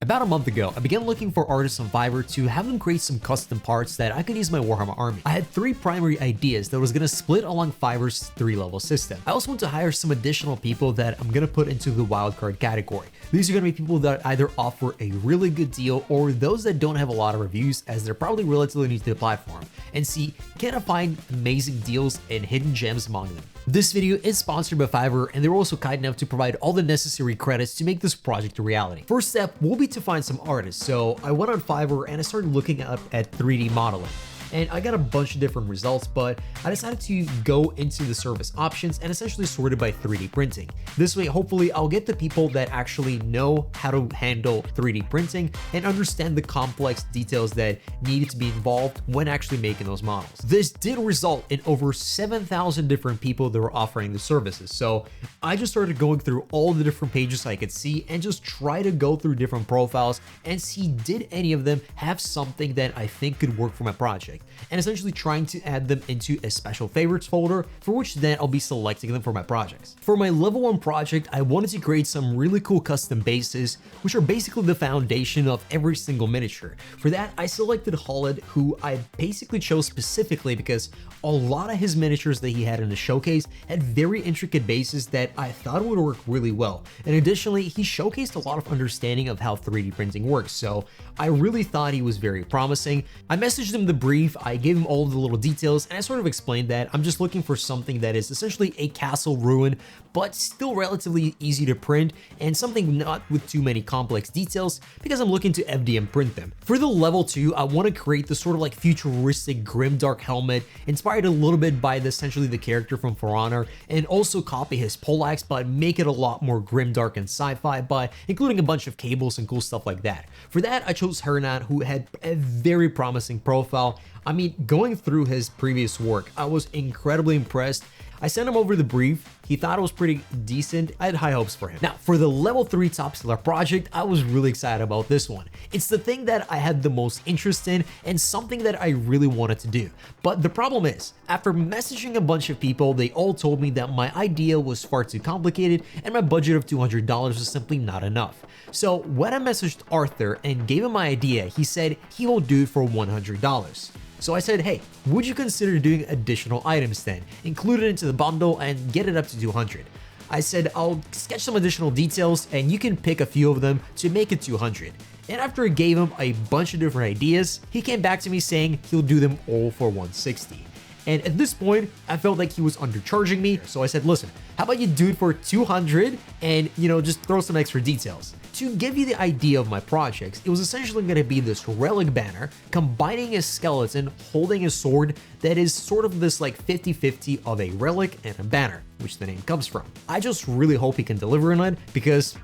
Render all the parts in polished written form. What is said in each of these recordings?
About a month ago, I began looking for artists on Fiverr to have them create some custom parts that I could use in my Warhammer army. I had 3 primary ideas that was going to split along Fiverr's 3-level system. I also want to hire some additional people that I'm going to put into the Wildcard category. These are going to be people that either offer a really good deal or those that don't have a lot of reviews, as they're probably relatively new to the platform, and see, can I find amazing deals and hidden gems among them. This video is sponsored by Fiverr, and they're also kind enough to provide all the necessary credits to make this project a reality. First step will be to find some artists, so I went on Fiverr and I started looking up at 3D modeling. And I got a bunch of different results, but I decided to go into the service options and essentially sort it by 3D printing. This way, hopefully, I'll get the people that actually know how to handle 3D printing and understand the complex details that needed to be involved when actually making those models. This did result in over 7,000 different people that were offering the services. So I just started going through all the different pages I could see and just try to go through different profiles and see, did any of them have something that I think could work for my project, and essentially trying to add them into a special favorites folder, for which then I'll be selecting them for my projects. For my level 1 project, I wanted to create some really cool custom bases, which are basically the foundation of every single miniature. For that, I selected Hollid, who I basically chose specifically because a lot of his miniatures that he had in the showcase had very intricate bases that I thought would work really well. And additionally, he showcased a lot of understanding of how 3D printing works, so I really thought he was very promising. I messaged him the brief, I gave him all of the little details, and I sort of explained that I'm just looking for something that is essentially a castle ruin, but still relatively easy to print, and something not with too many complex details, because I'm looking to FDM print them. For the level 2, I want to create this sort of like futuristic Grimdark helmet, inspired a little bit by essentially the character from For Honor, and also copy his Poleaxe, but make it a lot more grimdark and sci-fi by including a bunch of cables and cool stuff like that. For that, I chose Hernan, who had a very promising profile. I mean, going through his previous work, I was incredibly impressed. I sent him over the brief. He thought it was pretty decent. I had high hopes for him. Now, for the level 3 top seller project, I was really excited about this one. It's the thing that I had the most interest in and something that I really wanted to do. But the problem is, after messaging a bunch of people, they all told me that my idea was far too complicated and my budget of $200 was simply not enough. So when I messaged Arthur and gave him my idea, he said he will do it for $100. So I said, hey, would you consider doing additional items then? Include it into the bundle and get it up to 200. I said, I'll sketch some additional details and you can pick a few of them to make it 200. And after I gave him a bunch of different ideas, he came back to me saying he'll do them all for 160. And at this point, I felt like he was undercharging me. So I said, listen, how about you do it for 200 and, just throw some extra details. To give you the idea of my projects, it was essentially going to be this Relic banner combining a skeleton holding a sword that is sort of this like 50-50 of a relic and a banner, which the name comes from. I just really hope he can deliver on it, because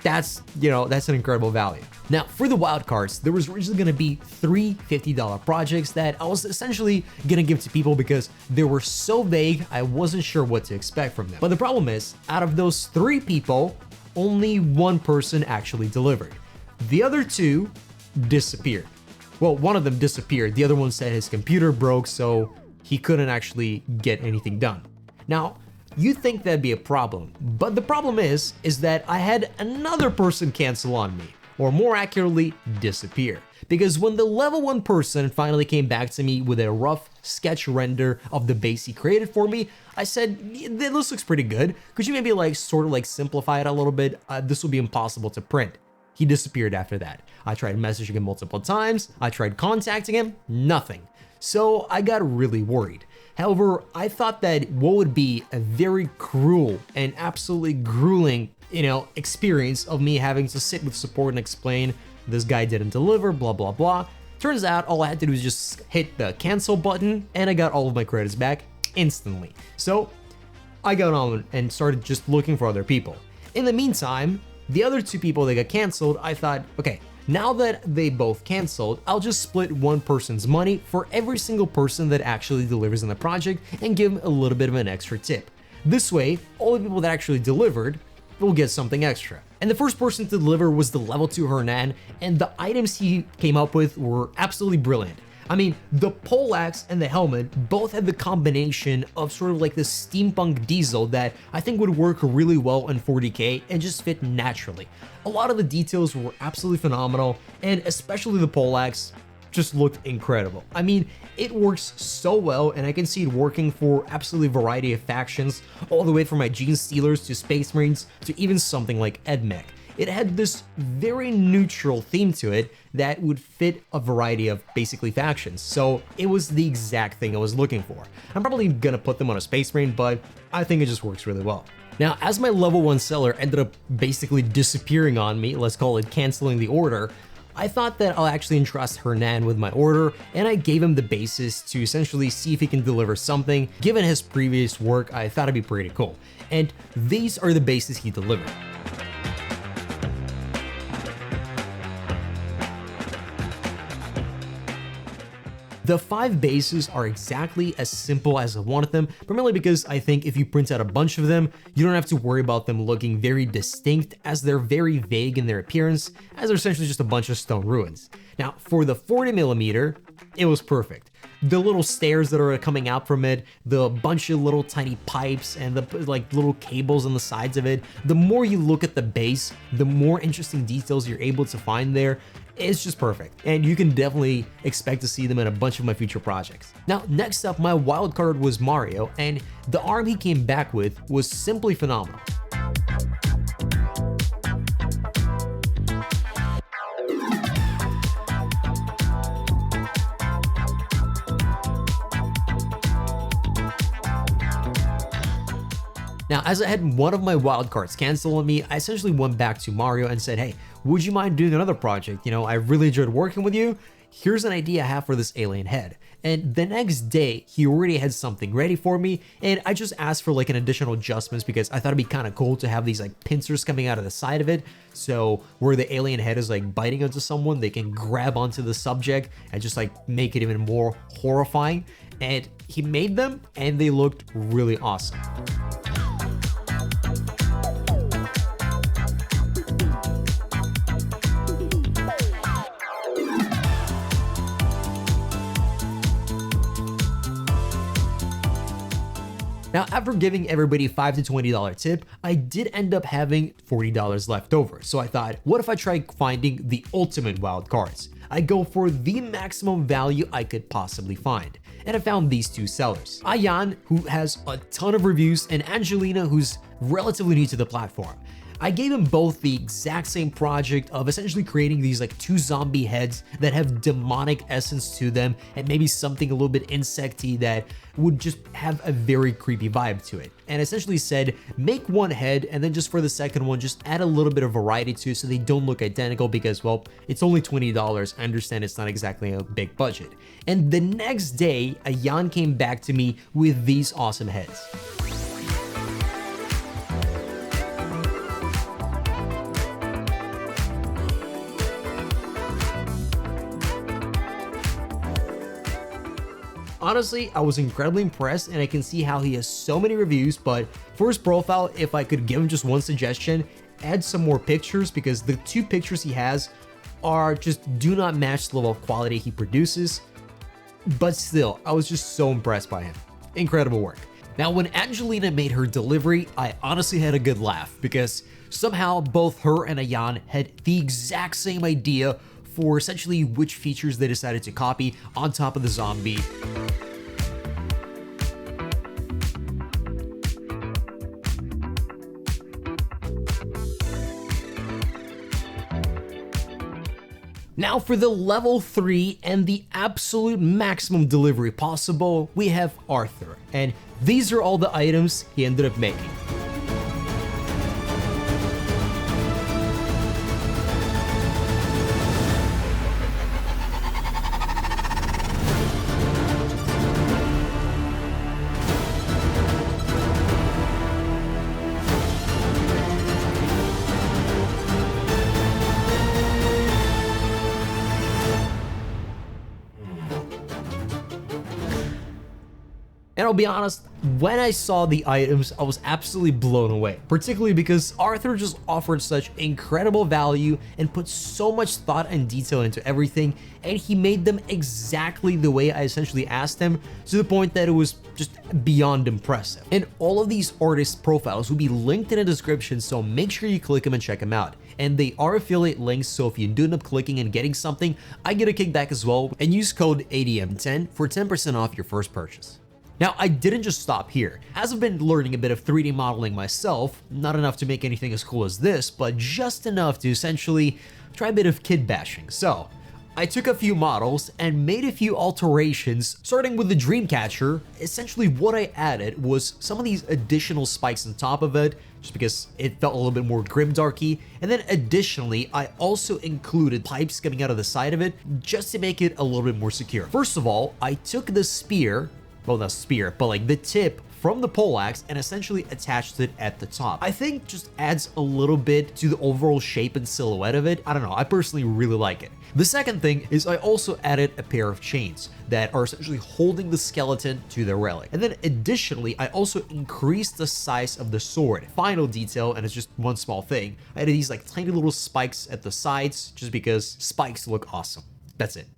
that's an incredible value. Now, for the wildcards, there was originally going to be 3 $50 projects that I was essentially going to give to people because they were so vague, I wasn't sure what to expect from them. But the problem is, out of those 3 people, only 1 person actually delivered. The other 2 disappeared. Well, one of them disappeared. The other one said his computer broke, so he couldn't actually get anything done. Now, you'd think that'd be a problem, but the problem is that I had another person cancel on me, or more accurately, disappear. Because when the level 1 person finally came back to me with a rough sketch render of the base he created for me, I said, this looks pretty good. Could you maybe sort of simplify it a little bit? This will be impossible to print. He disappeared after that. I tried messaging him multiple times. I tried contacting him, nothing. So I got really worried. However, I thought that what would be a very cruel and absolutely grueling, experience of me having to sit with support and explain this guy didn't deliver, blah, blah, blah. Turns out all I had to do was just hit the cancel button and I got all of my credits back instantly. So I got on and started just looking for other people. In the meantime, the other 2 people that got canceled, I thought, okay, now that they both canceled, I'll just split 1 person's money for every single person that actually delivers in the project and give them a little bit of an extra tip. This way, all the people that actually delivered will get something extra. And the first person to deliver was the level 2 Hernan, and the items he came up with were absolutely brilliant. I mean, the Poleaxe and the helmet both had the combination of sort of like the steampunk diesel that I think would work really well in 40k and just fit naturally. A lot of the details were absolutely phenomenal, and especially the Poleaxe just looked incredible. I mean, it works so well, and I can see it working for absolutely a variety of factions, all the way from my Gene Stealers to Space Marines to even something like EdMech. It had this very neutral theme to it that would fit a variety of basically factions, so it was the exact thing I was looking for. I'm probably gonna put them on a Space Marine, but I think it just works really well. Now, as my level 1 seller ended up basically disappearing on me, let's call it canceling the order, I thought that I'll actually entrust Hernan with my order, and I gave him the basis to essentially see if he can deliver something. Given his previous work, I thought it'd be pretty cool. And these are the bases he delivered. The 5 bases are exactly as simple as I wanted them, primarily because I think if you print out a bunch of them, you don't have to worry about them looking very distinct, as they're very vague in their appearance, as they're essentially just a bunch of stone ruins. Now, for the 40mm, it was perfect. The little stairs that are coming out from it, the bunch of little tiny pipes and the like little cables on the sides of it, the more you look at the base, the more interesting details you're able to find there. It's just perfect, and you can definitely expect to see them in a bunch of my future projects. Now, next up, my wildcard was Mario, and the arm he came back with was simply phenomenal. Now, as I had one of my wildcards cancel on me, I essentially went back to Mario and said, hey, would you mind doing another project? You know, I really enjoyed working with you. Here's an idea I have for this alien head. And the next day, he already had something ready for me, and I just asked for like an additional adjustments because I thought it'd be kind of cool to have these like pincers coming out of the side of it. So where the alien head is like biting onto someone, they can grab onto the subject and just like make it even more horrifying. And he made them, and they looked really awesome. Now, after giving everybody $5 to $20 tip, I did end up having $40 left over. So I thought, what if I try finding the ultimate wild cards? I go for the maximum value I could possibly find. And I found these two sellers. Ayan, who has a ton of reviews, and Angelina, who's relatively new to the platform. I gave them both the exact same project of essentially creating these like 2 zombie heads that have demonic essence to them, and maybe something a little bit insecty that would just have a very creepy vibe to it. And essentially said, make one head, and then just for the second one, just add a little bit of variety to it so they don't look identical because, well, it's only $20. I understand it's not exactly a big budget. And the next day, Ayan came back to me with these awesome heads. Honestly, I was incredibly impressed, and I can see how he has so many reviews, but for his profile, if I could give him just one suggestion, add some more pictures, because the 2 pictures he has are just do not match the level of quality he produces. But still, I was just so impressed by him. Incredible work. Now, when Angelina made her delivery, I honestly had a good laugh, because somehow both her and Ayan had the exact same idea for essentially which features they decided to copy on top of the zombie. Now for the level 3 and the absolute maximum delivery possible, we have Arthur, and these are all the items he ended up making. And I'll be honest, when I saw the items, I was absolutely blown away, particularly because Arthur just offered such incredible value and put so much thought and detail into everything, and he made them exactly the way I essentially asked him, to the point that it was just beyond impressive. And all of these artist profiles will be linked in the description, so make sure you click them and check them out. And they are affiliate links, so if you do end up clicking and getting something, I get a kickback as well, and use code ADM10 for 10% off your first purchase. Now, I didn't just stop here. As I've been learning a bit of 3D modeling myself, not enough to make anything as cool as this, but just enough to essentially try a bit of kid bashing. So, I took a few models and made a few alterations, starting with the Dreamcatcher. Essentially what I added was some of these additional spikes on top of it, just because it felt a little bit more Grimdarky. And then additionally, I also included pipes coming out of the side of it, just to make it a little bit more secure. First of all, I took the spear, well, not spear, but like the tip from the Poleaxe and essentially attached it at the top. I think just adds a little bit to the overall shape and silhouette of it. I don't know, I personally really like it. The second thing is I also added a pair of chains that are essentially holding the skeleton to the relic. And then additionally, I also increased the size of the sword. Final detail, and it's just one small thing, I added these like tiny little spikes at the sides just because spikes look awesome. That's it.